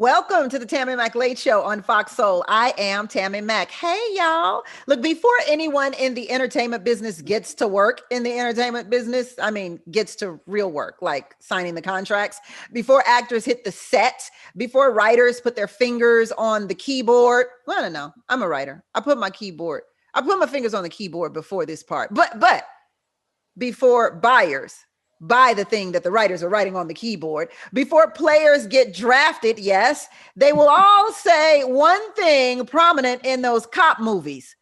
Welcome to the Tammi Mack Late Show on Fox Soul. I am Tammi Mack. Hey, y'all. Look, before anyone in the entertainment business gets to work in the entertainment business, gets to real work, like signing the contracts, before actors hit the set, before writers put their fingers on the keyboard. Well, I don't know. I'm a writer. I put my fingers on the keyboard before this part. But before buyers buy the thing that the writers are writing on the keyboard, before players get drafted, yes, they will all say one thing prominent in those cop movies: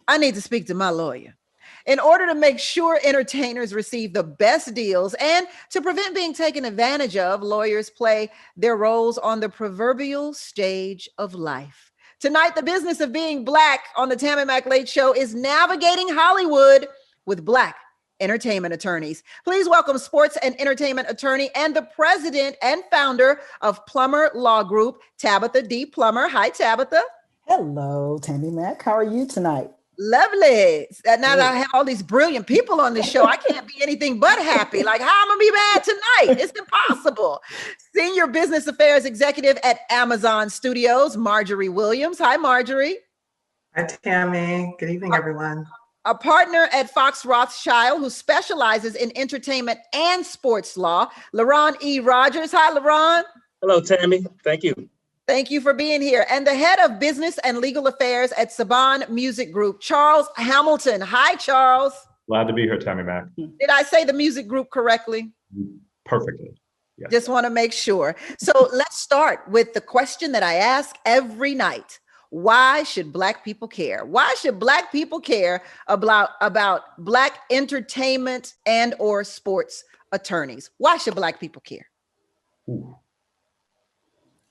I need to speak to my lawyer. In order to make sure entertainers receive the best deals and to prevent being taken advantage of, lawyers play their roles on the proverbial stage of life. Tonight, the business of being Black on the Tammi Mack Late Show is navigating Hollywood with Black entertainment attorneys. Please welcome sports and entertainment attorney and the president and founder of Plummer Law Group, Tabetha D. Plummer. Hi, Tabetha. Hello, Tammi Mack. How are you tonight? Lovely. Now that I have all these brilliant people on the show, I can't be anything but happy. Like, how am I gonna be mad tonight? It's impossible. Senior Business Affairs Executive at Amazon Studios, Marjorie Williams. Hi, Marjorie. Hi, Tammi. Good evening, everyone. A partner at Fox Rothschild who specializes in entertainment and sports law, LaRon E. Rogers. Hi, LaRon. Hello, Tammi. Thank you. Thank you for being here. And the head of business and legal affairs at Saban Music Group, Charles Hamilton. Hi, Charles. Glad to be here, Tammi Mack. Did I say the music group correctly? Perfectly. Yes. Just want to make sure. So let's start with the question that I ask every night. Why should Black people care? Why should Black people care about Black entertainment and or sports attorneys? Why should Black people care? Ooh.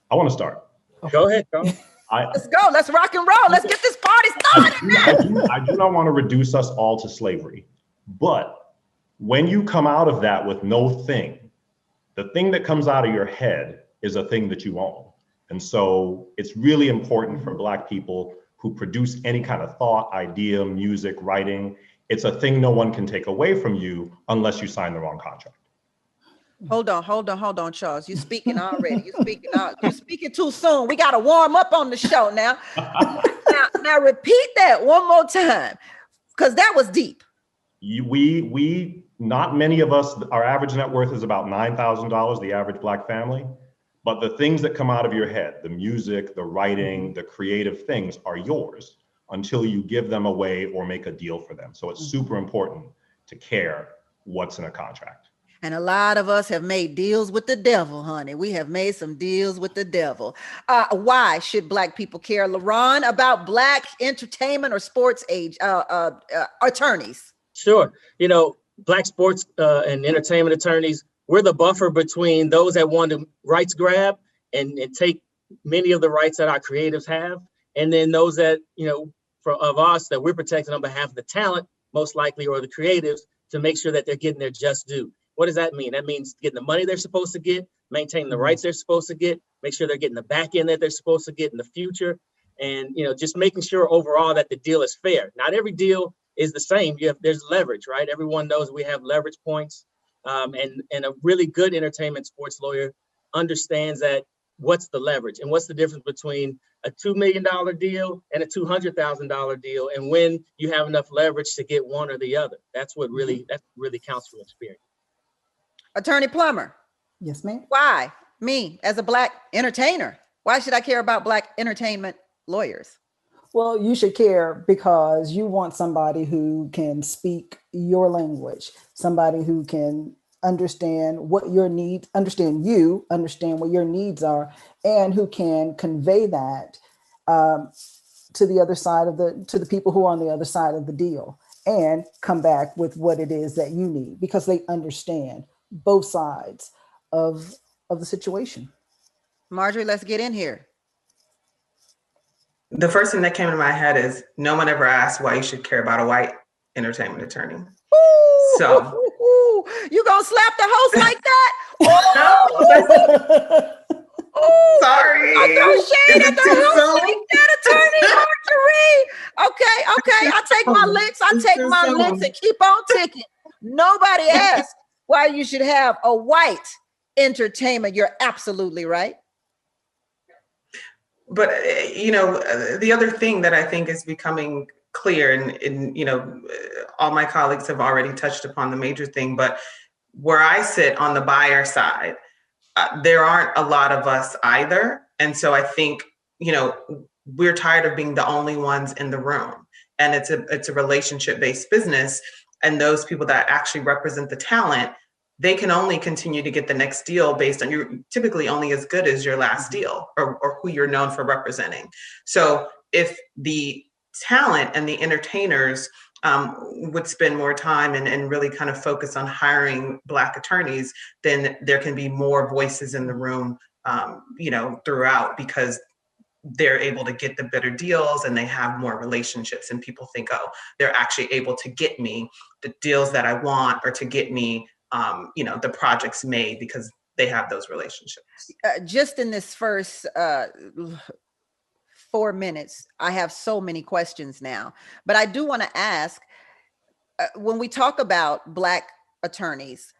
I want to start. Go ahead. Let's go. Let's rock and roll. Let's get this party started. I do not want to reduce us all to slavery. But when you come out of that with no thing, the thing that comes out of your head is a thing that you own. And so it's really important for Black people who produce any kind of thought, idea, music, writing. It's a thing no one can take away from you unless you sign the wrong contract. Hold on, Charles. You're speaking already. You're speaking too soon. We got to warm up on the show now. Now repeat that one more time, because that was deep. We not many of us, our average net worth is about $9,000, the average Black family. But the things that come out of your head, the music, the writing, the creative things are yours until you give them away or make a deal for them. So it's super important to care what's in a contract. And a lot of us have made deals with the devil, honey. We have made some deals with the devil. Why should Black people care, LaRon, about Black entertainment or sports attorneys? Sure. Black sports and entertainment attorneys, we're the buffer between those that want to rights grab and take many of the rights that our creatives have, and then those that, of us that we're protecting on behalf of the talent, most likely, or the creatives, to make sure that they're getting their just due. What does that mean? That means getting the money they're supposed to get, maintaining the rights they're supposed to get, make sure they're getting the back end that they're supposed to get in the future, and just making sure overall that the deal is fair. Not every deal is the same. There's leverage, right? Everyone knows we have leverage points. And a really good entertainment sports lawyer understands that what's the leverage and what's the difference between a $2 million deal and a $200,000 deal, and when you have enough leverage to get one or the other. That's what really counts from experience. Attorney Plummer. Yes, ma'am. Why me as a Black entertainer? Why should I care about Black entertainment lawyers? Well, you should care because you want somebody who can speak your language, somebody who can understand what your needs, understand what your needs are, and who can convey that to the other side to the people who are on the other side of the deal, and come back with what it is that you need, because they understand both sides of the situation. Marjorie, let's get in here. The first thing that came to my head is no one ever asked why you should care about a white entertainment attorney. Ooh, So you gonna slap the host like that? Oh, sorry. I throw shade at the host like that, attorney Marjorie. Okay. I take my licks and keep on ticking. Nobody asked why you should have a white entertainment. You're absolutely right. But, the other thing that I think is becoming clear, and all my colleagues have already touched upon the major thing, but where I sit on the buyer side, there aren't a lot of us either. And so I think, we're tired of being the only ones in the room. And it's a relationship-based business. And those people that actually represent the talent, they can only continue to get the next deal based on you're typically only as good as your last deal or who you're known for representing. So if the talent and the entertainers would spend more time and really kind of focus on hiring Black attorneys, then there can be more voices in the room, throughout, because they're able to get the better deals and they have more relationships, and people think, oh, they're actually able to get me the deals that I want, or to get me, the projects made, because they have those relationships. Just in this first 4 minutes, I have so many questions now, but I do want to ask, when we talk about Black attorneys,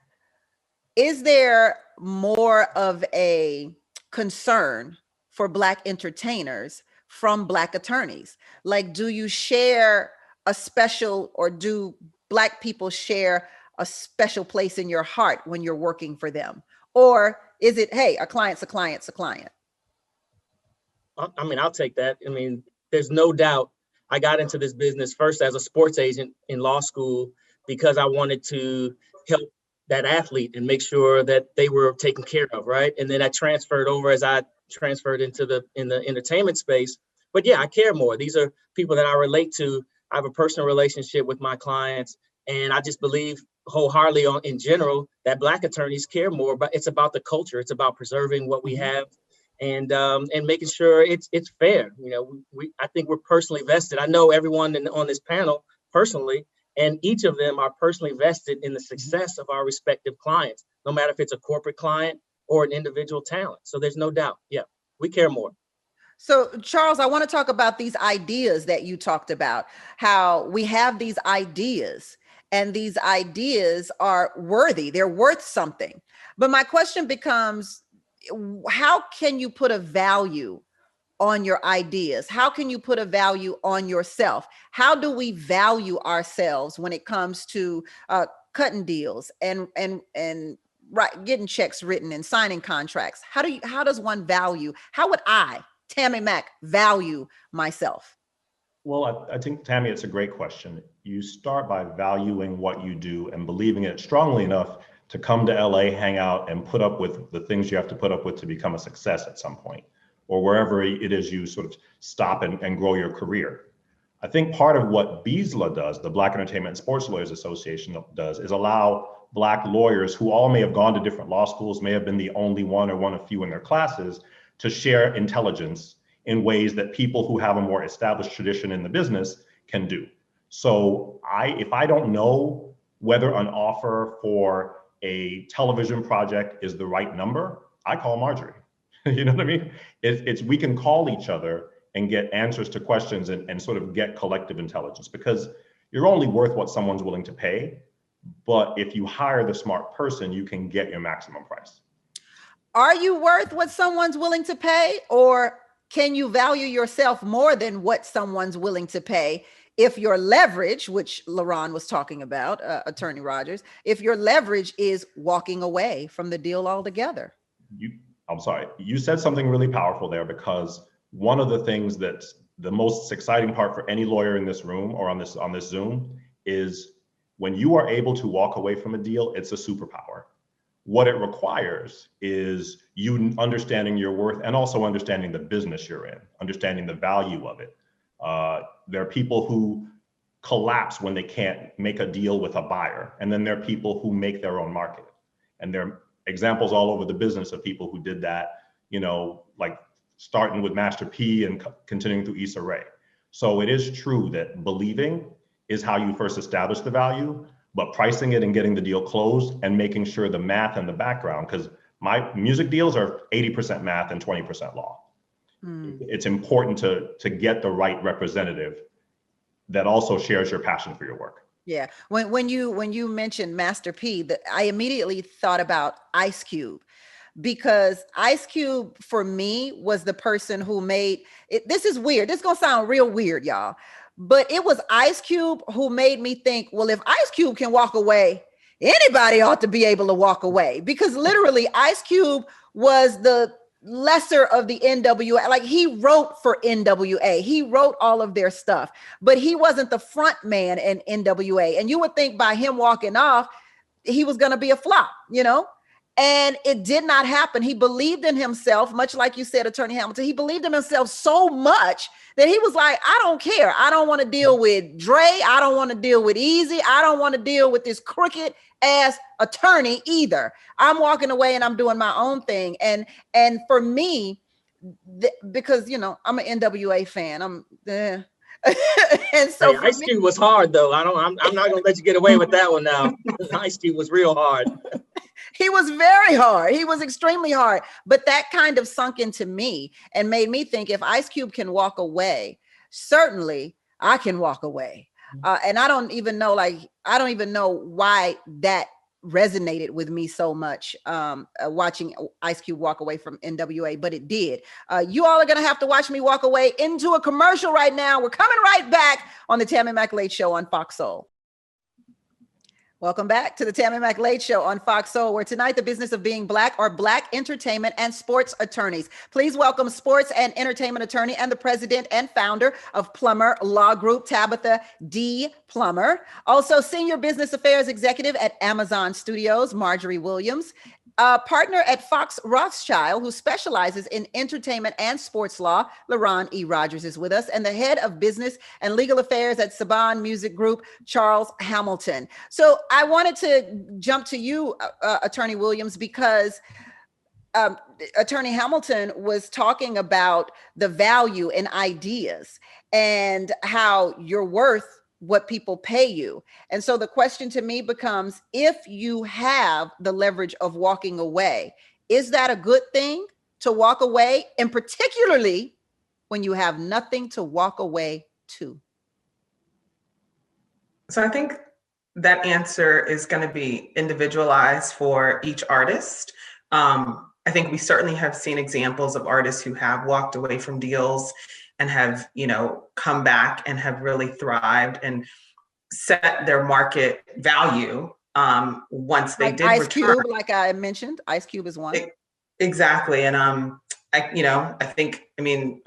is there more of a concern for Black entertainers from Black attorneys? Like, do you share a special, or do Black people share a special place in your heart when you're working for them? Or is it, hey, a client's a client's a client? I mean, I'll take that. I mean, there's no doubt I got into this business first as a sports agent in law school because I wanted to help that athlete and make sure that they were taken care of, right? And then I transferred over as I transferred into the entertainment space. But yeah, I care more. These are people that I relate to. I have a personal relationship with my clients, and I just believe wholeheartedly in general that Black attorneys care more. But it's about the culture. It's about preserving what we have, and making sure it's fair. I think we're personally vested. I know everyone on this panel personally, and each of them are personally vested in the success of our respective clients, no matter if it's a corporate client or an individual talent. So there's no doubt. Yeah, we care more. So Charles, I want to talk about these ideas that you talked about, how we have these ideas and these ideas are worthy, they're worth something. But my question becomes, how can you put a value on your ideas? How can you put a value on yourself? How do we value ourselves when it comes to cutting deals and getting checks written and signing contracts? How does one value? How would I, Tammi Mack, value myself? Well, I think, Tammi, it's a great question. You start by valuing what you do and believing it strongly enough to come to LA, hang out, and put up with the things you have to put up with to become a success at some point, or wherever it is you sort of stop and grow your career. I think part of what BESLA does, the Black Entertainment and Sports Lawyers Association does, is allow Black lawyers who all may have gone to different law schools, may have been the only one or one of few in their classes, to share intelligence in ways that people who have a more established tradition in the business can do. So if I don't know whether an offer for a television project is the right number, I call Marjorie. You know what I mean? We can call each other and get answers to questions and sort of get collective intelligence, because you're only worth what someone's willing to pay. But if you hire the smart person, you can get your maximum price. Are you worth what someone's willing to pay, or can you value yourself more than what someone's willing to pay? If your leverage, which LaRon was talking about, Attorney Rogers, if your leverage is walking away from the deal altogether. I'm sorry, you said something really powerful there, because one of the things that's the most exciting part for any lawyer in this room or on this Zoom is when you are able to walk away from a deal, it's a superpower. What it requires is you understanding your worth and also understanding the business you're in, understanding the value of it. There are people who collapse when they can't make a deal with a buyer. And then there are people who make their own market. And there are examples all over the business of people who did that, like starting with Master P and continuing through Issa Rae. So it is true that believing is how you first establish the value, but pricing it and getting the deal closed and making sure the math and the background, because my music deals are 80% math and 20% law. It's important to get the right representative that also shares your passion for your work. Yeah. When you mentioned Master P, I immediately thought about Ice Cube, because Ice Cube for me was the person who made it. This is weird. This is gonna sound real weird, y'all. But it was Ice Cube who made me think, well, if Ice Cube can walk away, anybody ought to be able to walk away, because literally Ice Cube was the lesser of the NWA. Like, he wrote for NWA, he wrote all of their stuff, but he wasn't the front man in NWA. And you would think by him walking off, he was going to be a flop, you know? And it did not happen. He believed in himself, much like you said, Attorney Hamilton. He believed in himself so much that he was like, I don't care. I don't want to deal with Dre. I don't want to deal with Easy. I don't want to deal with this crooked ass attorney either. I'm walking away and I'm doing my own thing. And for me, because, you know, I'm an NWA fan. And so Ice Cube was hard, though. I'm not gonna let you get away with that one now. Ice Cube was real hard. He was very hard. He was extremely hard. But that kind of sunk into me and made me think, if Ice Cube can walk away, certainly I can walk away. And I don't even know why that resonated with me so much, watching Ice Cube walk away from NWA, but it did. You all are going to have to watch me walk away into a commercial right now. We're coming right back on the Tammi Mack Late Show on Fox Soul. Welcome back to the Tammi Mack Late Show on Fox Soul, where tonight the business of being Black are Black entertainment and sports attorneys. Please welcome sports and entertainment attorney and the president and founder of Plummer Law Group, Tabetha D. Plummer. Also, senior business affairs executive at Amazon Studios, Marjorie Williams. Partner at Fox Rothschild, who specializes in entertainment and sports law, LaRon E. Rogers is with us, and the head of business and legal affairs at Saban Music Group, Charles Hamilton. So I wanted to jump to you, Attorney Williams, because Attorney Hamilton was talking about the value in ideas and how you're worth what people pay you. And so the question to me becomes, if you have the leverage of walking away, is that a good thing to walk away? And particularly when you have nothing to walk away to? So I think that answer is going to be individualized for each artist. I think we certainly have seen examples of artists who have walked away from deals and have, you know, come back and have really thrived and set their market value once they did Ice return. Cube, like I mentioned, Ice Cube is one. Exactly. And I think,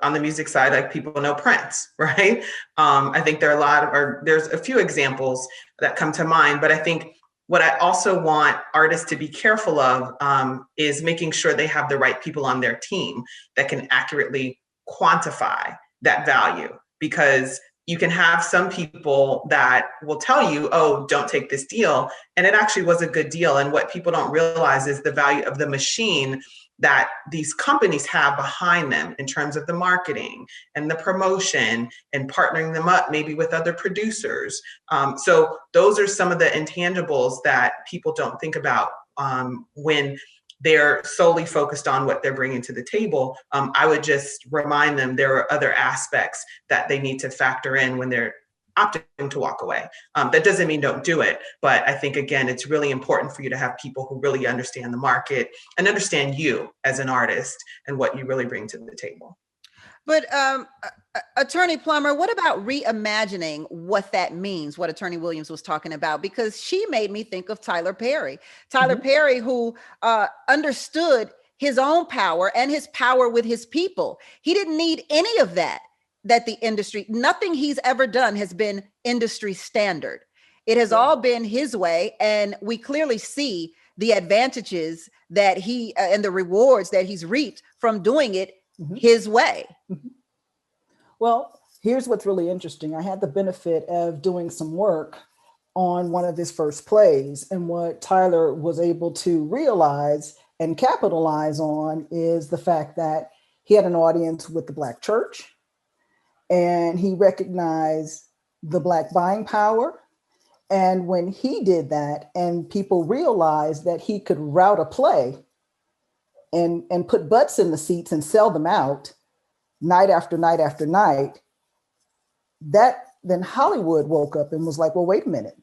on the music side, like, people know Prince, right? I think there's a few examples that come to mind, but I think what I also want artists to be careful of is making sure they have the right people on their team that can accurately quantify that value, because you can have some people that will tell you, oh, don't take this deal. And it actually was a good deal. And what people don't realize is the value of the machine that these companies have behind them in terms of the marketing and the promotion and partnering them up maybe with other producers. So those are some of the intangibles that people don't think about when they're solely focused on what they're bringing to the table. I would just remind them there are other aspects that they need to factor in when they're opting to walk away. That doesn't mean don't do it, but I think, again, it's really important for you to have people who really understand the market and understand you as an artist and what you really bring to the table. But Attorney Plummer, what about reimagining what that means, what Attorney Williams was talking about? Because she made me think of Tyler Perry. Tyler Perry, who understood his own power and his power with his people. He didn't need any of that the industry, nothing he's ever done has been industry standard. It has all been his way. And we clearly see the advantages that he and the rewards that he's reaped from doing it his way. Well, here's what's really interesting. I had the benefit of doing some work on one of his first plays, and what Tyler was able to realize and capitalize on is the fact that he had an audience with the Black church, and he recognized the Black buying power. And when he did that, and people realized that he could route a play and put butts in the seats and sell them out night after night after night, then Hollywood woke up and was like, well, wait a minute.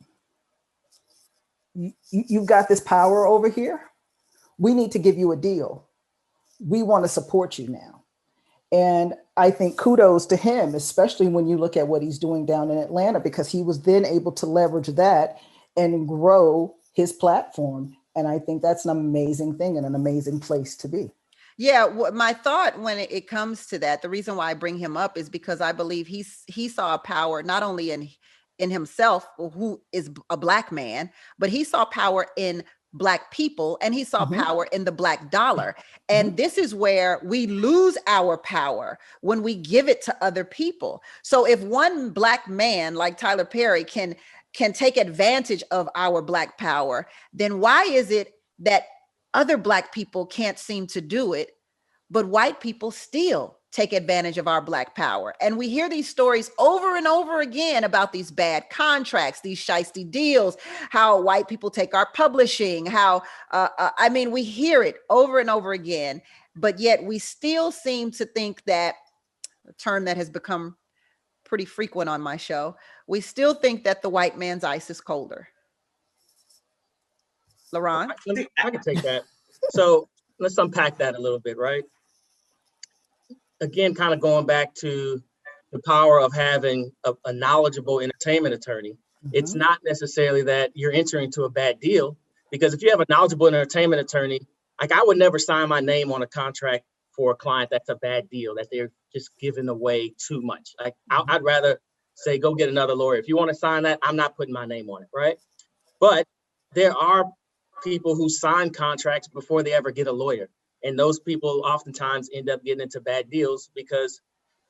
You've got this power over here. we need to give you a deal. We want to support you now. And I think kudos to him, especially when you look at what he's doing down in Atlanta, because he was then able to leverage that and grow his platform. And I think that's an amazing thing and an amazing place to be. Yeah, my thought when it comes to that, the reason why I bring him up is because I believe he saw a power not only in himself, who is a Black man, but he saw power in Black people, and he saw power in the Black dollar. And this is where we lose our power, when we give it to other people. So if one Black man like Tyler Perry can take advantage of our Black power, then why is it that other Black people can't seem to do it, but white people still take advantage of our Black power? And we hear these stories over and over again about these bad contracts, these shiesty deals, how white people take our publishing, how, I mean, we hear it over and over again, but yet we still seem to think that, a term that has become pretty frequent on my show, we still think that the white man's ice is colder. LaRon? I can take that. So let's unpack that a little bit, right? Again, kind of going back to the power of having a knowledgeable entertainment attorney. It's not necessarily that you're entering into a bad deal, because if you have a knowledgeable entertainment attorney, like I would never sign my name on a contract for a client that's a bad deal, that they're just giving away too much. Like I'd rather say, go get another lawyer. If you want to sign that, I'm not putting my name on it, right? But there are people who sign contracts before they ever get a lawyer. And those people oftentimes end up getting into bad deals, because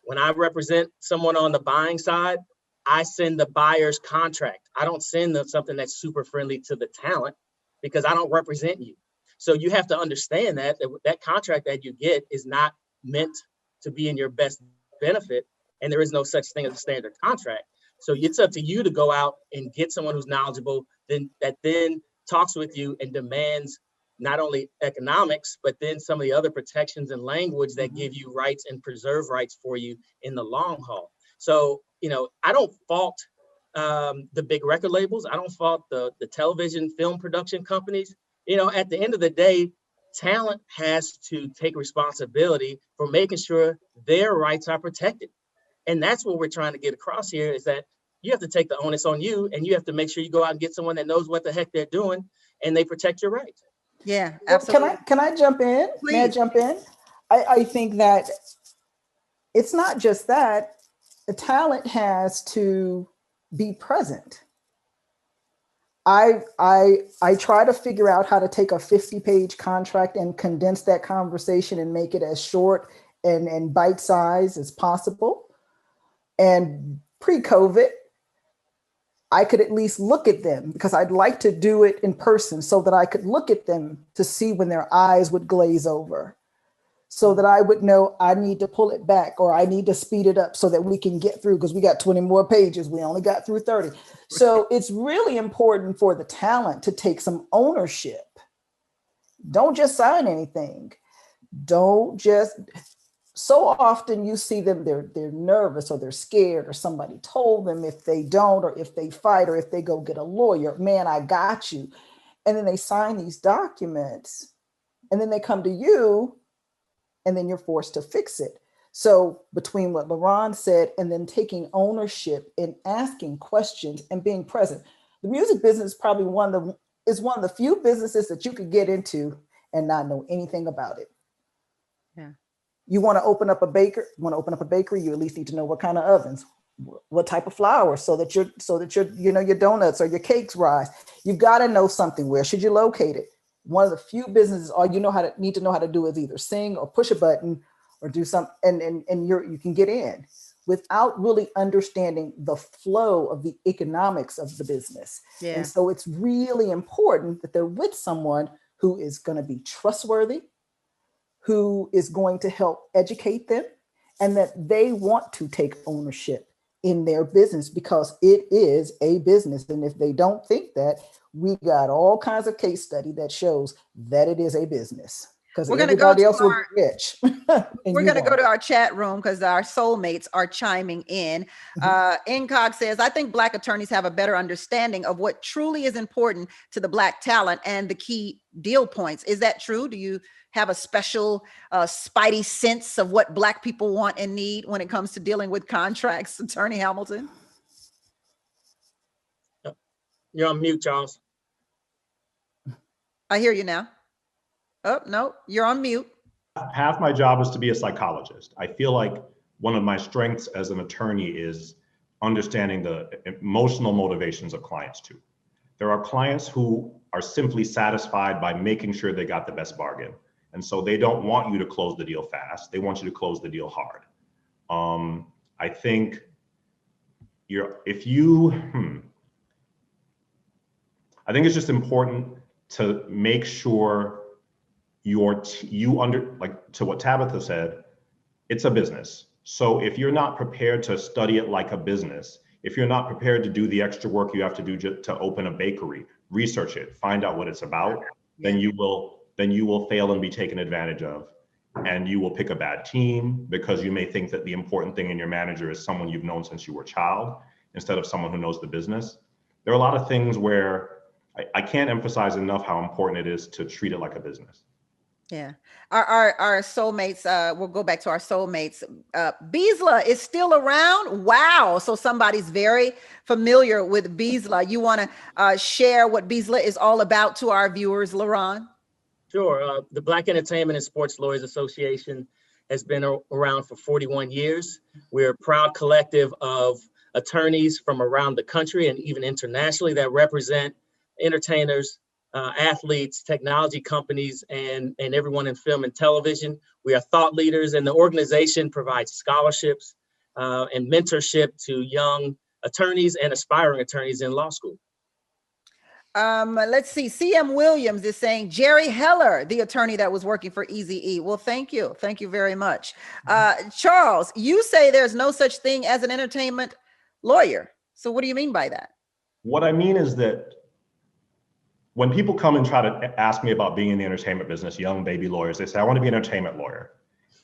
when I represent someone on the buying side, I send the buyer's contract. I don't send them something that's super friendly to the talent, because I don't represent you. So you have to understand that that contract that you get is not meant to be in your best benefit. And there is no such thing as a standard contract. So it's up to you to go out and get someone who's knowledgeable, that then talks with you and demands not only economics, but then some of the other protections and language that give you rights and preserve rights for you in the long haul. So, I don't fault the big record labels. I don't fault the television film production companies. At the end of the day, talent has to take responsibility for making sure their rights are protected. And that's what we're trying to get across here, is that you have to take the onus on you, and you have to make sure you go out and get someone that knows what the heck they're doing, and they protect your rights. Yeah, absolutely. Well, can I jump in? Please. May I jump in? I think that it's not just that. The talent has to be present. I try to figure out how to take a 50-page contract and condense that conversation and make it as short and bite-sized as possible. And pre-COVID, I could at least look at them, because I'd like to do it in person so that I could look at them to see when their eyes would glaze over, so that I would know I need to pull it back or I need to speed it up so that we can get through, because we got 20 more pages. We only got through 30. So it's really important for the talent to take some ownership. Don't just sign anything. So often you see them, they're nervous or they're scared, or somebody told them if they don't, or if they fight, or if they go get a lawyer, man, I got you. And then they sign these documents, and then they come to you, and then you're forced to fix it. So between what LaRon said and then taking ownership and asking questions and being present, the music business is probably one of the few businesses that you could get into and not know anything about it. Yeah. You want to open up a bakery, you at least need to know what kind of ovens, what type of flour, so that your donuts or your cakes rise. You've got to know something. Where should you locate it? One of the few businesses all you need to know how to do is either sing or push a button or do something, and you can get in without really understanding the flow of the economics of the business. Yeah. And so it's really important that they're with someone who is going to be trustworthy, who is going to help educate them, and that they want to take ownership in their business, because it is a business. And if they don't think that, we got all kinds of case study that shows that it is a business. because We're going to go to everybody else will be rich. We're going to go to our chat room because our soulmates are chiming in. Incog says, I think Black attorneys have a better understanding of what truly is important to the Black talent and the key deal points. Is that true? Do you have a special spidey sense of what Black people want and need when it comes to dealing with contracts, Attorney Hamilton? You're on mute, Charles. I hear you now. Oh, no, you're on mute. Half my job is to be a psychologist. I feel like one of my strengths as an attorney is understanding the emotional motivations of clients too. There are clients who are simply satisfied by making sure they got the best bargain. And so they don't want you to close the deal fast. They want you to close the deal hard. I think I think it's just important to make sure to what Tabetha said, it's a business. So if you're not prepared to study it like a business, if you're not prepared to do the extra work you have to do to open a bakery, research it, find out what it's about, then you will fail and be taken advantage of. And you will pick a bad team because you may think that the important thing in your manager is someone you've known since you were a child instead of someone who knows the business. There are a lot of things where I can't emphasize enough how important it is to treat it like a business. Yeah, our soulmates, we'll go back to our soulmates. Beasla is still around. Wow. So somebody's very familiar with Beasla. You want to share what Beasla is all about to our viewers, LaRon? Sure. The Black Entertainment and Sports Lawyers Association has been around for 41 years. We're a proud collective of attorneys from around the country and even internationally that represent entertainers, athletes, technology companies, and everyone in film and television. We are thought leaders, and the organization provides scholarships and mentorship to young attorneys and aspiring attorneys in law school. Let's see. CM Williams is saying Jerry Heller, the attorney that was working for Eazy-E. Well, thank you. Thank you very much. Charles, you say there's no such thing as an entertainment lawyer. So what do you mean by that? What I mean is that when people come and try to ask me about being in the entertainment business, young baby lawyers, they say, I want to be an entertainment lawyer.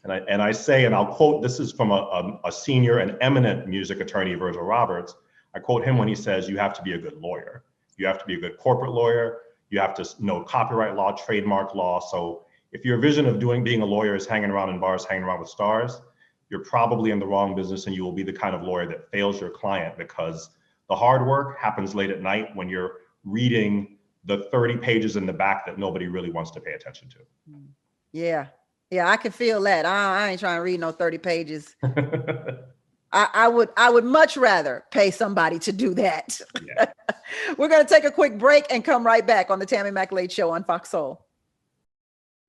And I say, and I'll quote, this is from a senior and eminent music attorney, Virgil Roberts. I quote him when he says, you have to be a good lawyer. You have to be a good corporate lawyer. You have to know copyright law, trademark law. So if your vision of being a lawyer is hanging around in bars, hanging around with stars, you're probably in the wrong business, and you will be the kind of lawyer that fails your client, because the hard work happens late at night when you're reading the 30 pages in the back that nobody really wants to pay attention to. Yeah, I can feel that. I ain't trying to read no 30 pages. I would much rather pay somebody to do that. Yeah. We're going to take a quick break and come right back on the Tammi McLeod Show on Fox Soul.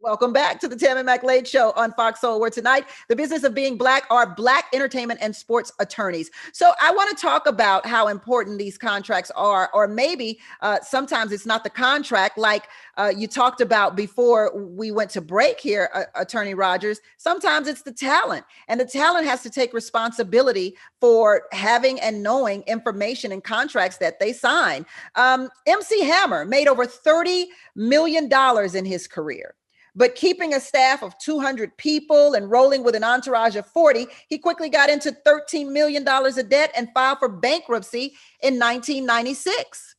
Welcome back to the Tammi McLeod Show on Fox Soul, where tonight, the business of being Black are Black entertainment and sports attorneys. So I want to talk about how important these contracts are, or maybe sometimes it's not the contract, like you talked about before we went to break here, Attorney Rogers. Sometimes it's the talent, and the talent has to take responsibility for having and knowing information and contracts that they sign. MC Hammer made over $30 million in his career. But keeping a staff of 200 people and rolling with an entourage of 40, he quickly got into $13 million of debt and filed for bankruptcy in 1996.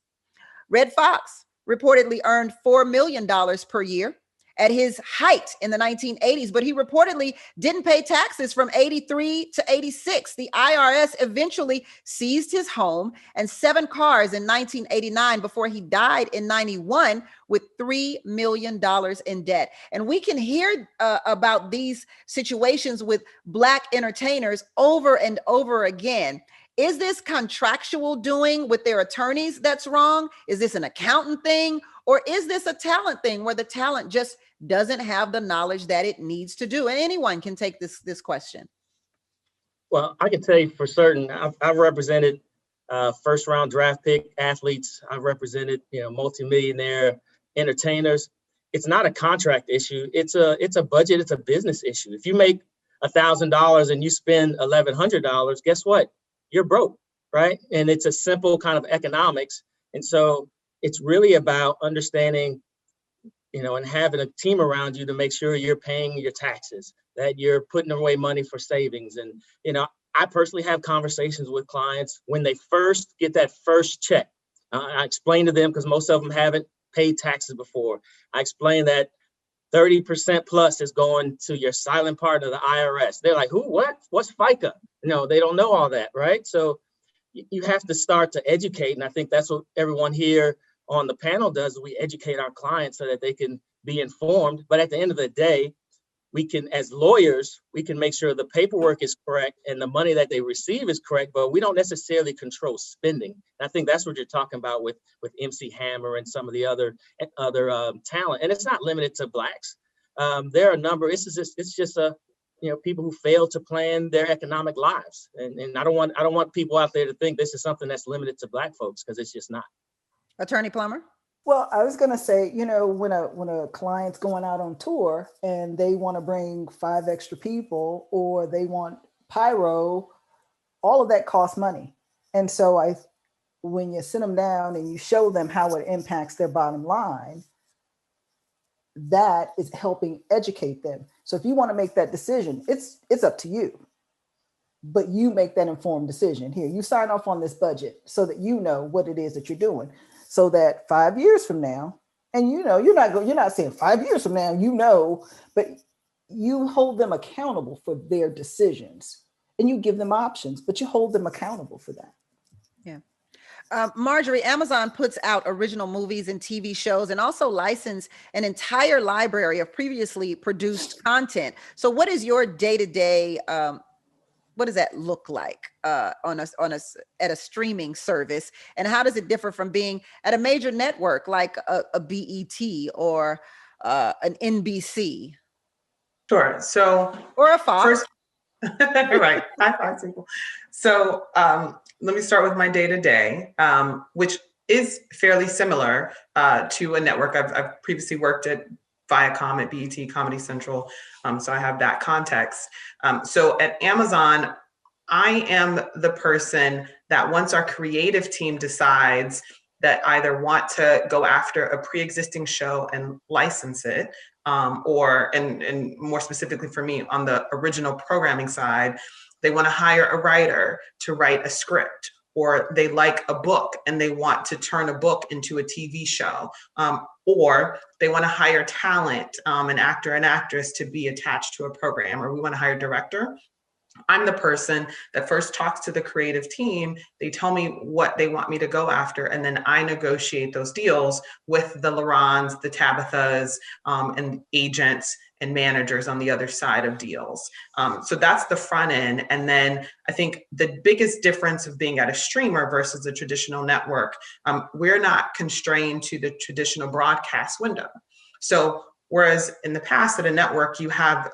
Red Fox reportedly earned $4 million per year at his height in the 1980s, but he reportedly didn't pay taxes from 83 to 86. The IRS eventually seized his home and 7 cars in 1989 before he died in 91 with $3 million in debt. And we can hear about these situations with Black entertainers over and over again. Is this contractual doing with their attorneys that's wrong? Is this an accountant thing? Or is this a talent thing where the talent just doesn't have the knowledge that it needs to do? And anyone can take this question. Well, I can tell you for certain, I've represented first round draft pick athletes. I've represented, multimillionaire entertainers. It's not a contract issue. It's a budget. It's a business issue. If you make $1,000 and you spend $1,100, guess what? You're broke, right? And it's a simple kind of economics. And so it's really about understanding and having a team around you to make sure you're paying your taxes, that you're putting away money for savings. And, I personally have conversations with clients when they first get that first check. I explain to them, because most of them haven't paid taxes before. I explain that 30% plus is going to your silent partner, the IRS. They're like, who, what? What's FICA? They don't know all that, right? So you have to start to educate. And I think that's what everyone here on the panel does. We educate our clients so that they can be informed. But at the end of the day, we can, as lawyers, we can make sure the paperwork is correct and the money that they receive is correct, but we don't necessarily control spending. And I think that's what you're talking about with MC Hammer and some of the other talent. And it's not limited to Blacks. There are a number. It's just people who fail to plan their economic lives. And I don't want people out there to think this is something that's limited to Black folks, because it's just not. Attorney Plummer? Well, I was going to say, when a client's going out on tour and they want to bring 5 extra people, or they want pyro, all of that costs money. And so when you sit them down and you show them how it impacts their bottom line, that is helping educate them. So if you want to make that decision, it's up to you, but you make that informed decision. Here, you sign off on this budget so that you know what it is that you're doing. So that 5 years from now, and you're not saying 5 years from now, but you hold them accountable for their decisions, and you give them options, but you hold them accountable for that. Yeah. Marjorie, Amazon puts out original movies and TV shows, and also license an entire library of previously produced content. So what is your day-to-day, what does that look like at a streaming service, and how does it differ from being at a major network like a BET or an NBC? Sure. So, or a Fox. First, right. High five, people. So let me start with my day-to-day, which is fairly similar to a network. I've previously worked at Viacom, at BET, Comedy Central. So I have that context. So at Amazon, I am the person that once our creative team decides that either want to go after a pre-existing show and license it, or more specifically for me on the original programming side, they want to hire a writer to write a script, or they like a book and they want to turn a book into a TV show, or they want to hire talent, an actor and actress to be attached to a program, or we want to hire a director. I'm the person that first talks to the creative team. They tell me what they want me to go after, and then I negotiate those deals with the Larons, the Tabethas, and agents and managers on the other side of deals. So that's the front end. And then I think the biggest difference of being at a streamer versus a traditional network, we're not constrained to the traditional broadcast window. So whereas in the past at a network, you have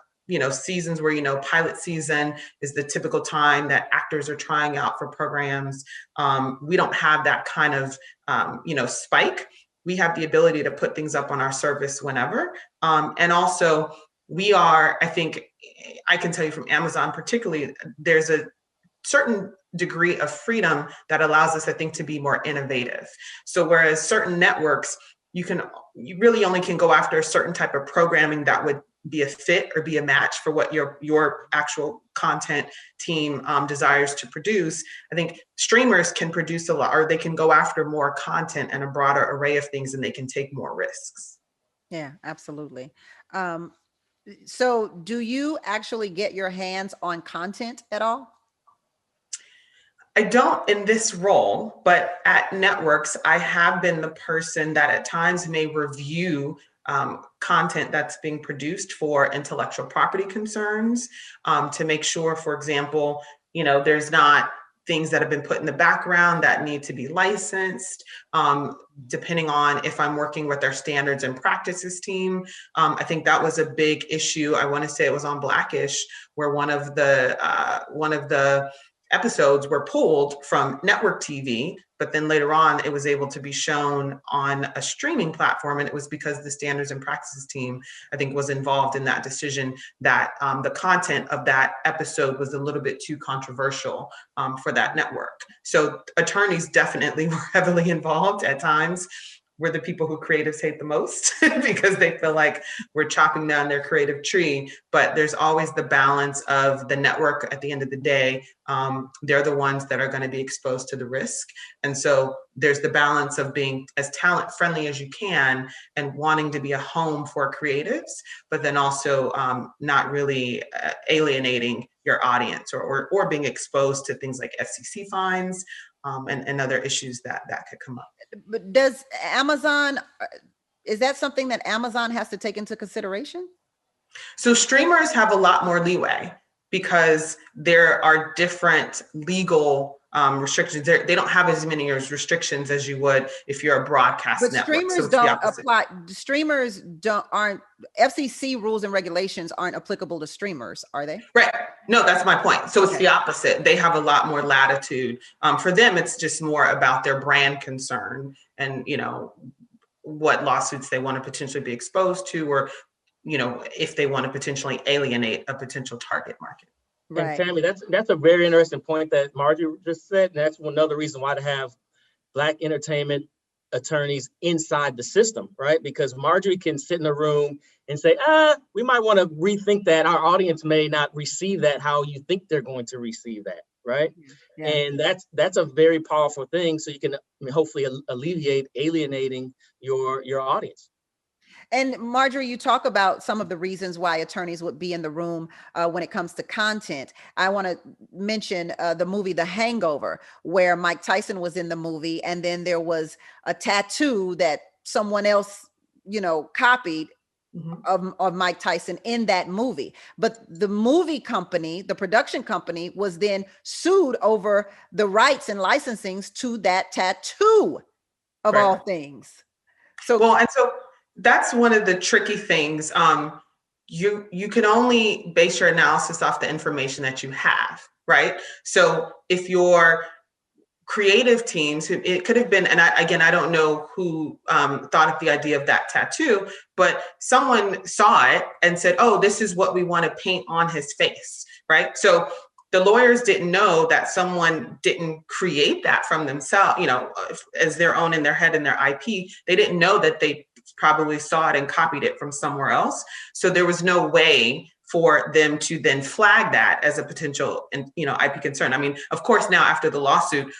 seasons where, pilot season is the typical time that actors are trying out for programs. We don't have that kind of, spike. We have the ability to put things up on our service whenever. And also we are, I think, I can tell you from Amazon particularly, there's a certain degree of freedom that allows us, I think, to be more innovative. So whereas certain networks, you really only can go after a certain type of programming that would be a fit or be a match for what your actual content team desires to produce. I think streamers can produce a lot, or they can go after more content and a broader array of things, and they can take more risks. Yeah, absolutely. So do you actually get your hands on content at all? I don't in this role, but at networks, I have been the person that at times may review content that's being produced for intellectual property concerns, to make sure, for example, there's not things that have been put in the background that need to be licensed, depending on if I'm working with our standards and practices team. I think that was a big issue. I want to say it was on Blackish, where one of the episodes were pulled from network TV, but then later on it was able to be shown on a streaming platform. And it was because the standards and practices team, I think, was involved in that decision that the content of that episode was a little bit too controversial for that network. So attorneys definitely were heavily involved at times. we're the people who creatives hate the most because they feel like we're chopping down their creative tree. But there's always the balance of the network at the end of the day. They're the ones that are going to be exposed to the risk. And so there's the balance of being as talent friendly as you can and wanting to be a home for creatives, but then also not really alienating your audience or being exposed to things like FCC fines and other issues that could come up. But does Amazon, is that something that Amazon has to take into consideration? So streamers have a lot more leeway because there are different legal restrictions. They don't have as many restrictions as you would if you're a broadcast but network. Streamers so don't apply. Streamers aren't, FCC rules and regulations aren't applicable to streamers, are they? Right. No, that's my point. So it's the opposite. They have a lot more latitude. For them, it's just more about their brand concern and, you know, what lawsuits they want to potentially be exposed to, or, you know, if they want to potentially alienate a potential target market. Right. And Tammi, that's a very interesting point that Marjorie just said. And that's another reason why to have Black entertainment attorneys inside the system, right? Because Marjorie can sit in a room and say, we might want to rethink that. Our audience may not receive that how you think they're going to receive that, right? Yeah. And that's a very powerful thing. So you can hopefully alleviate alienating your audience. And Marjorie, you talk about some of the reasons why attorneys would be in the room when it comes to content. I want to mention the movie The Hangover, where Mike Tyson was in the movie, and then there was a tattoo that someone else, you know, copied of Mike Tyson in that movie. But the movie company, the production company, was then sued over the rights and licensings to that tattoo of all things. So that's one of the tricky things. You can only base your analysis off the information that you have, right? So if your creative teams, it could have been, and I don't know who thought of the idea of that tattoo, but someone saw it and said, oh, this is what we want to paint on his face, right? So the lawyers didn't know that someone didn't create that from themselves, you know, as their own in their head and their IP. They didn't know that they probably saw it and copied it from somewhere else. So there was no way for them to then flag that as a potential, you know, IP concern. I mean, of course, now after the lawsuit,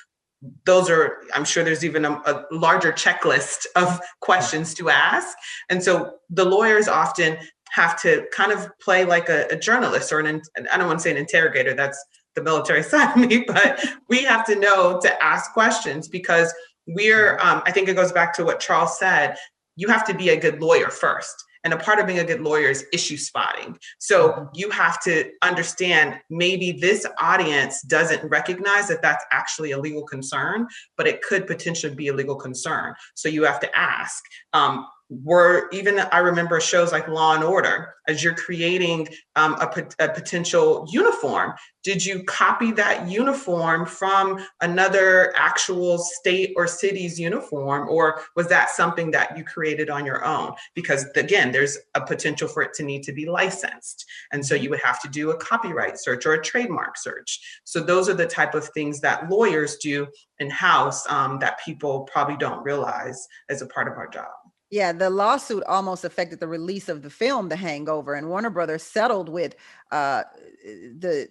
I'm sure there's even a larger checklist of questions to ask. And so the lawyers often have to kind of play like a journalist or I don't want to say an interrogator, that's the military side of me, but we have to know to ask questions because I think it goes back to what Charles said, you have to be a good lawyer first. And a part of being a good lawyer is issue spotting. So you have to understand maybe this audience doesn't recognize that that's actually a legal concern, but it could potentially be a legal concern. So you have to ask. I remember shows like Law and Order, as you're creating a potential uniform, did you copy that uniform from another actual state or city's uniform, or was that something that you created on your own? Because again, there's a potential for it to need to be licensed. And so you would have to do a copyright search or a trademark search. So those are the type of things that lawyers do in-house that people probably don't realize as a part of our job. Yeah, the lawsuit almost affected the release of the film, The Hangover, and Warner Brothers settled with the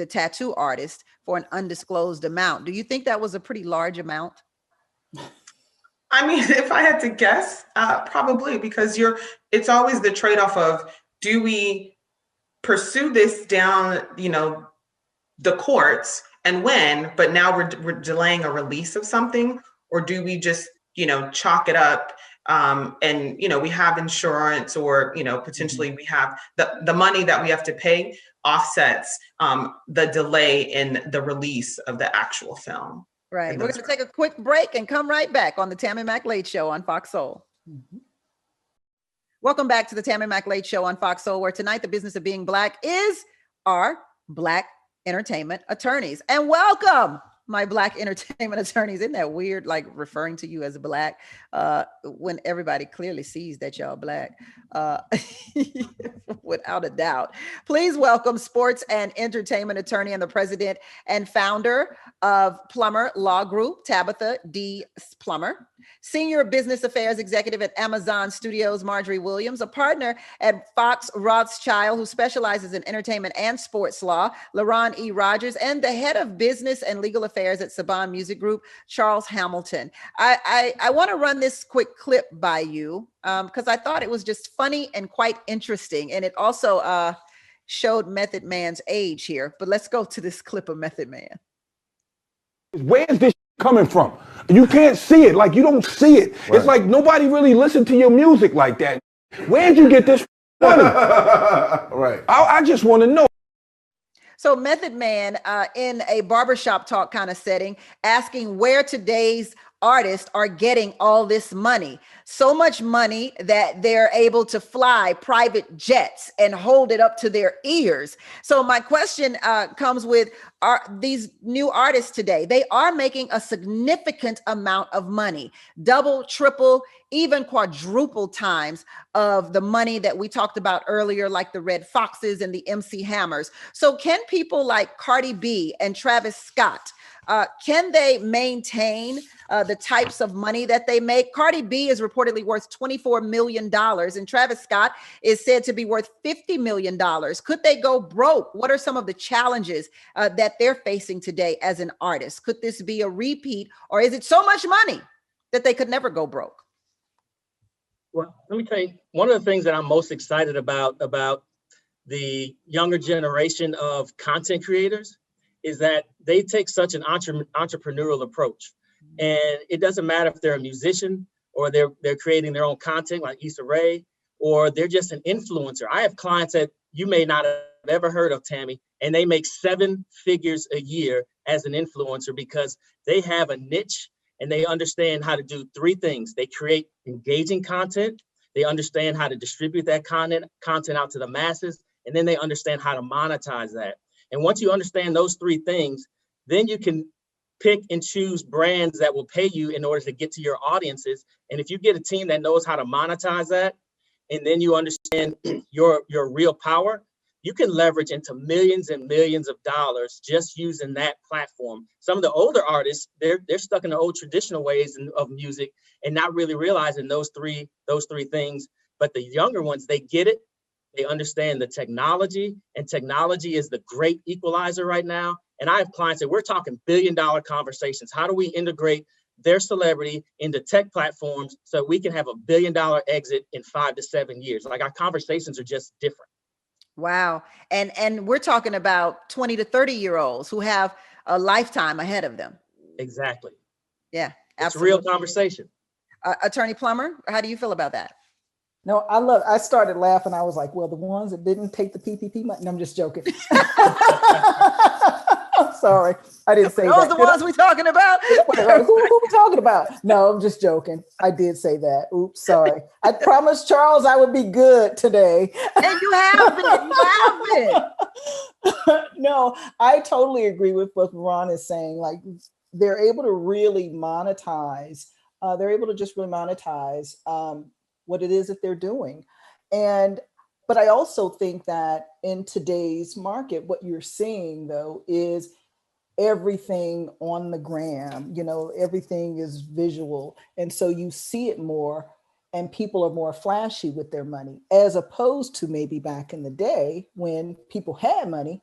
tattoo artist for an undisclosed amount. Do you think that was a pretty large amount? I mean, if I had to guess, probably, because it's always the trade-off of, do we pursue this down, you know, the courts and win, but now we're delaying a release of something, or do we just, you know, chalk it up? And, you know, we have insurance, or, you know, potentially we have the money that we have to pay offsets the delay in the release of the actual film. Right. We're going to take a quick break and come right back on the Tammi Mack Late Show on Fox Soul. Welcome back to the Tammi Mack Late Show on Fox Soul, where tonight the business of being Black is our Black entertainment attorneys. And welcome my Black entertainment attorneys. Isn't that weird? Like referring to you as Black when everybody clearly sees that y'all Black, without a doubt. Please welcome sports and entertainment attorney and the president and founder of Plummer Law Group, Tabetha D. Plummer. Senior Business Affairs Executive at Amazon Studios, Marjorie Williams. A partner at Fox Rothschild, who specializes in entertainment and sports law, LaRon E. Rogers. And the head of business and legal affairs at Saban Music Group, Charles Hamilton. I want to run this quick clip by you because I thought it was just funny and quite interesting. And it also showed Method Man's age here. But let's go to this clip of Method Man. Where's this coming from? You can't see it. Like, you don't see it. Right. It's like nobody really listened to your music like that. Where'd you get this money? Right. I just want to know. So Method Man in a barbershop talk kind of setting, asking where today's artists are getting all this money. So much money that they're able to fly private jets and hold it up to their ears. So my question comes with, are these new artists today, they are making a significant amount of money, double, triple, even quadruple times of the money that we talked about earlier, like the Red Foxes and the MC Hammers. So can people like Cardi B and Travis Scott, can they maintain the types of money that they make? Cardi B is reportedly worth $24 million and Travis Scott is said to be worth $50 million. Could they go broke? What are some of the challenges that they're facing today as an artist? Could this be a repeat, or is it so much money that they could never go broke? Well, let me tell you, one of the things that I'm most excited about the younger generation of content creators is that they take such an entrepreneurial approach. And it doesn't matter if they're a musician or they're creating their own content like Issa Rae, or they're just an influencer. I have clients that you may not have ever heard of, Tammy, and they make 7 figures a year as an influencer because they have a niche and they understand how to do 3 things. They create engaging content, they understand how to distribute that content out to the masses, and then they understand how to monetize that. And once you understand those 3 things, then you can pick and choose brands that will pay you in order to get to your audiences. And if you get a team that knows how to monetize that, and then you understand your real power, you can leverage into millions and millions of dollars just using that platform. Some of the older artists, they're stuck in the old traditional ways of music and not really realizing those three things. But the younger ones, they get it. They understand the technology, and technology is the great equalizer right now. And I have clients that we're talking billion-dollar conversations. How do we integrate their celebrity into tech platforms so we can have a billion-dollar exit in 5 to 7 years? Like, our conversations are just different. Wow. And we're talking about 20 to 30-year-olds who have a lifetime ahead of them. Exactly. Yeah, absolutely. It's a real conversation. Attorney Plummer, how do you feel about that? No, I started laughing. I was like, well, the ones that didn't take the PPP money. No, I'm just joking. I'm sorry. I didn't say that. Those the ones we talking about? Who we talking about? No, I'm just joking. I did say that. Oops, sorry. I promised Charles I would be good today. And you have been. No, I totally agree with what Ron is saying. Like, they're able to really monetize. They're able to just really monetize what it is that they're doing. But I also think that in today's market, what you're seeing though is everything on the gram, everything is visual. And so you see it more and people are more flashy with their money, as opposed to maybe back in the day when people had money,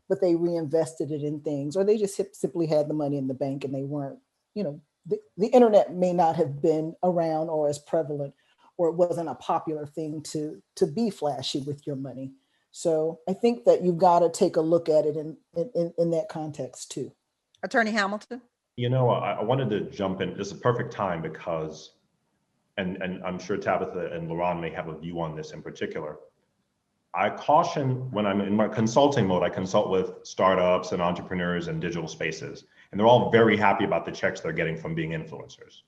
but they reinvested it in things, or they just simply had the money in the bank and they weren't, the internet may not have been around or as prevalent, or it wasn't a popular thing to be flashy with your money. So I think that you've got to take a look at it in that context too. Attorney Hamilton? I wanted to jump in. This is a perfect time because, and I'm sure Tabetha and LaRon may have a view on this in particular. I caution when I'm in my consulting mode, I consult with startups and entrepreneurs and digital spaces, and they're all very happy about the checks they're getting from being influencers.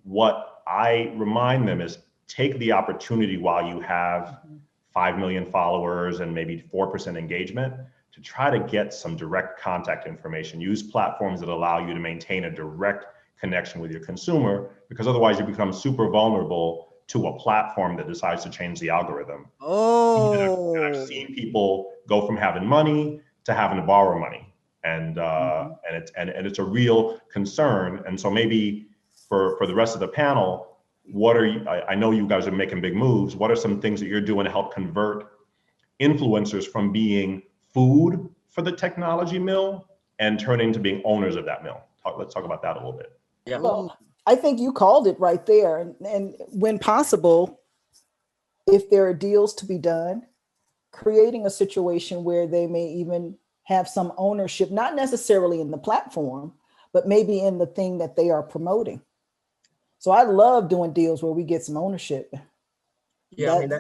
What I remind them is take the opportunity while you have 5 million followers and maybe 4% engagement to try to get some direct contact information. Use platforms that allow you to maintain a direct connection with your consumer, because otherwise you become super vulnerable to a platform that decides to change the algorithm. Oh. And I've seen people go from having money to having to borrow money. And it's a real concern. And so maybe for the rest of the panel, what are you, I know you guys are making big moves. What are some things that you're doing to help convert influencers from being food for the technology mill and turning to being owners of that mill? Let's talk about that a little bit. Yeah. Well, I think you called it right there. And when possible, if there are deals to be done, creating a situation where they may even have some ownership, not necessarily in the platform, but maybe in the thing that they are promoting. So I love doing deals where we get some ownership. Yeah, I mean,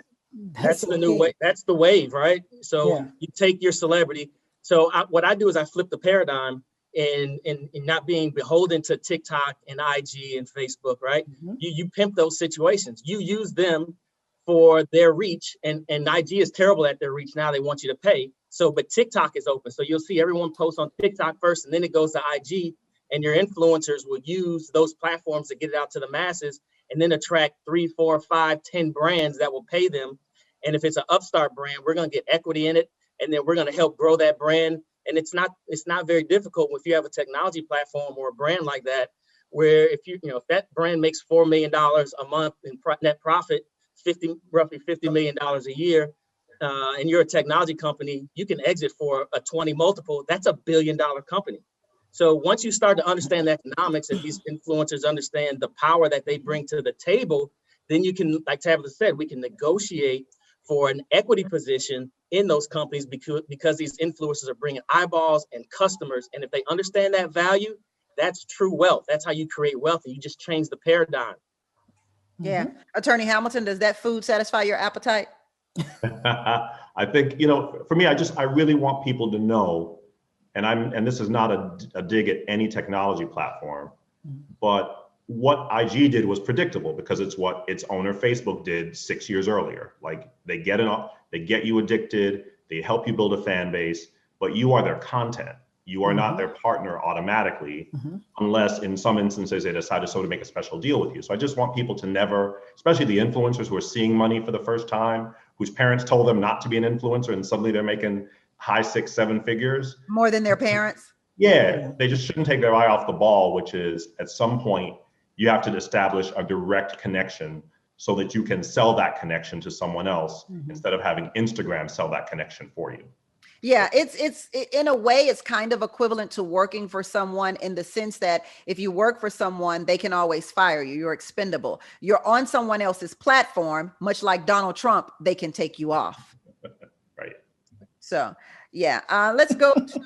that's the new way. That's the wave, right? So you take your celebrity. So what I do is I flip the paradigm in not being beholden to TikTok and IG and Facebook, right? You pimp those situations. You use them for their reach, and IG is terrible at their reach now. They want you to pay. So, but TikTok is open. So you'll see everyone post on TikTok first, and then it goes to IG, and your influencers will use those platforms to get it out to the masses, and then attract 3, 4, 5, 10 brands that will pay them. And if it's an upstart brand, we're going to get equity in it, and then we're going to help grow that brand. And it's not very difficult if you have a technology platform or a brand like that, where if if that brand makes $4 million a month in net profit, roughly $50 million a year, and you're a technology company, you can exit for a 20 multiple. That's $1 billion company. So once you start to understand the economics and these influencers understand the power that they bring to the table, then you can, like Tabitha said, we can negotiate for an equity position in those companies because these influencers are bringing eyeballs and customers. And if they understand that value, that's true wealth. That's how you create wealth, and you just change the paradigm. Yeah. Attorney Hamilton, does that food satisfy your appetite? I think, for me, I really want people to know, and this is not a dig at any technology platform, but what IG did was predictable because it's what its owner Facebook did 6 years earlier. Like they get you addicted, they help you build a fan base, but you are their content. You are not their partner automatically, unless in some instances they decide to sort of make a special deal with you. So I just want people to never, especially the influencers who are seeing money for the first time, whose parents told them not to be an influencer and suddenly they're making high 6, 7 figures. More than their parents? Yeah, they just shouldn't take their eye off the ball, which is at some point you have to establish a direct connection so that you can sell that connection to someone else instead of having Instagram sell that connection for you. Yeah, it's in a way, it's kind of equivalent to working for someone in the sense that if you work for someone, they can always fire you. You're expendable. You're on someone else's platform, much like Donald Trump, they can take you off. Right. So, yeah, let's go to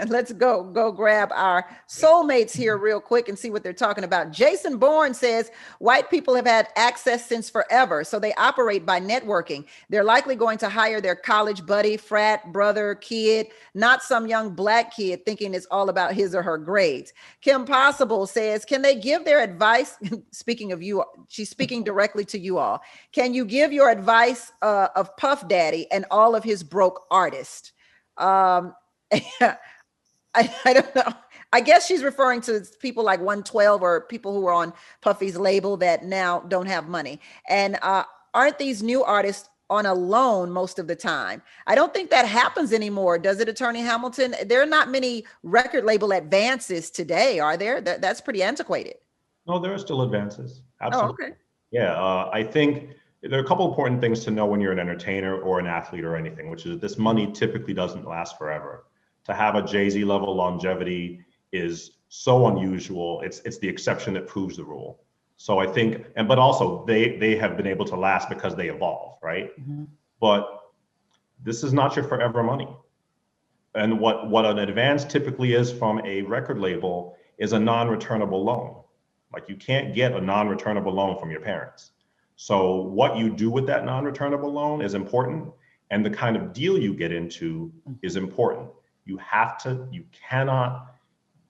let's go grab our soulmates here real quick and see what they're talking about. Jason Bourne says, white people have had access since forever, so they operate by networking. They're likely going to hire their college buddy, frat, brother, kid, not some young black kid thinking it's all about his or her grades. Kim Possible says, can they give their advice? Speaking of you, she's speaking directly to you all. Can you give your advice of Puff Daddy and all of his broke artists? I don't know. I guess she's referring to people like 112 or people who are on Puffy's label that now don't have money. And aren't these new artists on a loan most of the time? I don't think that happens anymore, does it, Attorney Hamilton? There are not many record label advances today, are there? That's pretty antiquated. No, there are still advances. Absolutely. Oh, okay. Yeah, I think there are a couple important things to know when you're an entertainer or an athlete or anything, which is this money typically doesn't last forever. To have a Jay-Z level longevity is so unusual. It's the exception that proves the rule. So I think, but also they have been able to last because they evolve, right? But this is not your forever money. And what an advance typically is from a record label is a non-returnable loan. Like you can't get a non-returnable loan from your parents. So what you do with that non-returnable loan is important, and the kind of deal you get into is important. You cannot,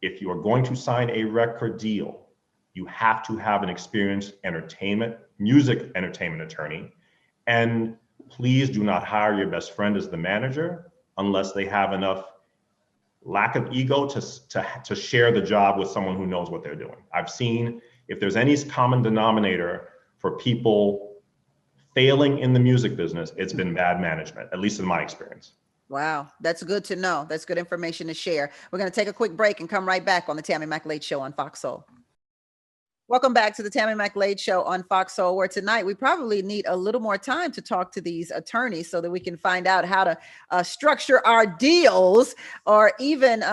if you are going to sign a record deal, you have to have an experienced music entertainment attorney. And please do not hire your best friend as the manager, unless they have enough lack of ego to share the job with someone who knows what they're doing. I've seen if there's any common denominator for people failing in the music business, it's been bad management, at least in my experience. Wow, that's good to know. That's good information to share. We're going to take a quick break and come right back on the Tammi McLade Show on Fox Soul. Welcome back to the Tammi McLade Show on Fox Soul, where tonight we probably need a little more time to talk to these attorneys so that we can find out how to structure our deals, or even,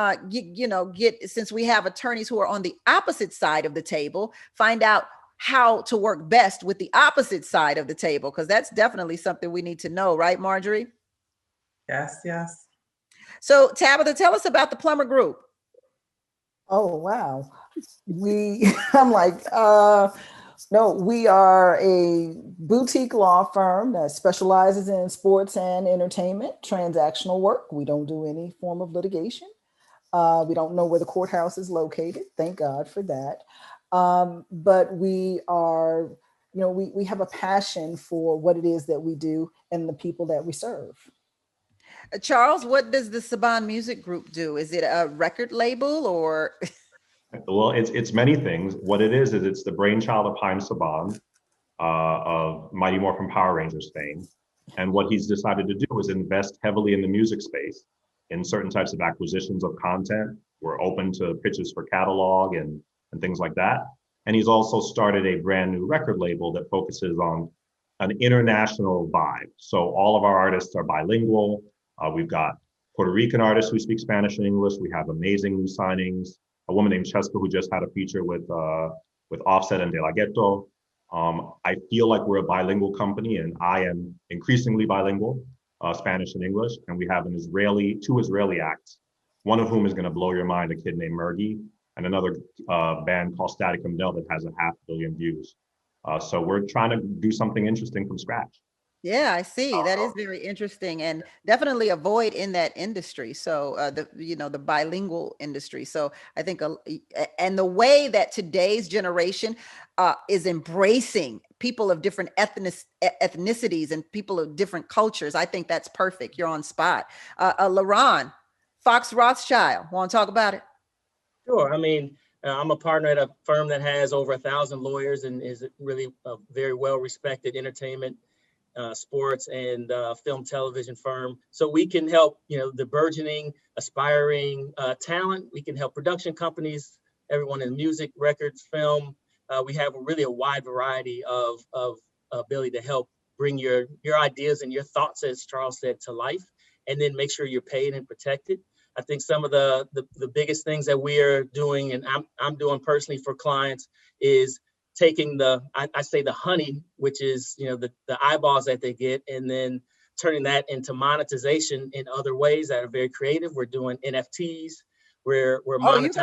since we have attorneys who are on the opposite side of the table, find out how to work best with the opposite side of the table, because that's definitely something we need to know, right, Marjorie? Yes, yes. So Tabetha, tell us about the Plummer Group. Oh, wow. I'm like, no, we are a boutique law firm that specializes in sports and entertainment, transactional work. We don't do any form of litigation. We don't know where the courthouse is located. Thank God for that. But we are, we have a passion for what it is that we do and the people that we serve. Charles, what does the Saban Music Group do? Is it a record label or? Well, it's many things. What it is it's the brainchild of Haim Saban, of Mighty Morphin Power Rangers fame. And what he's decided to do is invest heavily in the music space, in certain types of acquisitions of content. We're open to pitches for catalog and things like that. And he's also started a brand new record label that focuses on an international vibe. So all of our artists are bilingual. We've got Puerto Rican artists who speak Spanish and English. We have amazing new signings. A woman named Cheska who just had a feature with Offset and De La Ghetto. I feel like we're a bilingual company, and I am increasingly bilingual, Spanish and English. And we have two Israeli acts, one of whom is going to blow your mind, a kid named Mergi, and another band called Static Mdel that has 500 million views. So we're trying to do something interesting from scratch. Yeah, I see. That is very interesting, and definitely a void in that industry. So the bilingual industry. So I think, and the way that today's generation is embracing people of different ethnicities and people of different cultures, I think that's perfect. You're on spot. LaRon, Fox Rothschild, want to talk about it? Sure. I mean, I'm a partner at a firm that has over 1,000 lawyers and is really a very well-respected entertainment, sports and film television firm. So we can help, the burgeoning, aspiring talent. We can help production companies, everyone in music, records, film. We have really a wide variety of ability to help bring your ideas and your thoughts, as Charles said, to life, and then make sure you're paid and protected. I think some of the biggest things that we are doing, and I'm doing personally for clients, is taking I say the honey, which is the eyeballs that they get, and then turning that into monetization in other ways that are very creative. We're doing NFTs. We're monetizing.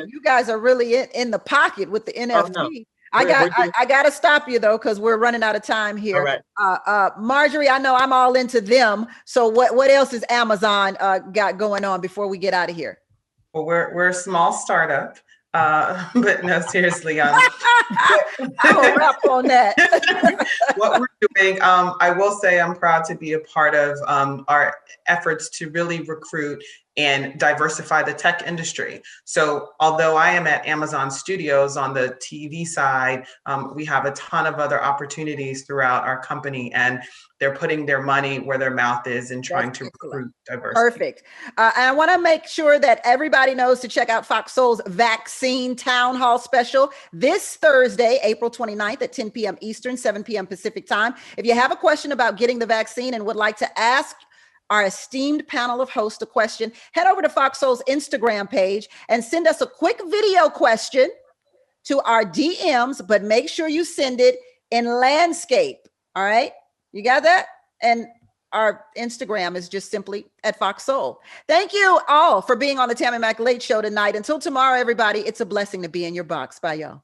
You guys are really in the pocket with the NFT. Oh, no. I got to stop you though, because we're running out of time here. All right. Marjorie, I know I'm all into them. So what else is Amazon got going on before we get out of here? Well, we're a small startup, but no, seriously. I'll wrap on that. What we're doing, I will say I'm proud to be a part of our efforts to really recruit and diversify the tech industry. So although I am at Amazon Studios on the TV side, we have a ton of other opportunities throughout our company, and they're putting their money where their mouth is and trying to recruit diversity. Perfect. And I want to make sure that everybody knows to check out Fox Soul's Vaccine Town Hall special this Thursday, April 29th at 10 p.m. Eastern, 7 p.m. Pacific time. If you have a question about getting the vaccine and would like to ask our esteemed panel of hosts a question, head over to Fox Soul's Instagram page and send us a quick video question to our DMs, but make sure you send it in landscape. All right. You got that? And our Instagram is just simply at Fox Soul. Thank you all for being on the Tammi McLade Show tonight. Until tomorrow, everybody, it's a blessing to be in your box. Bye, y'all.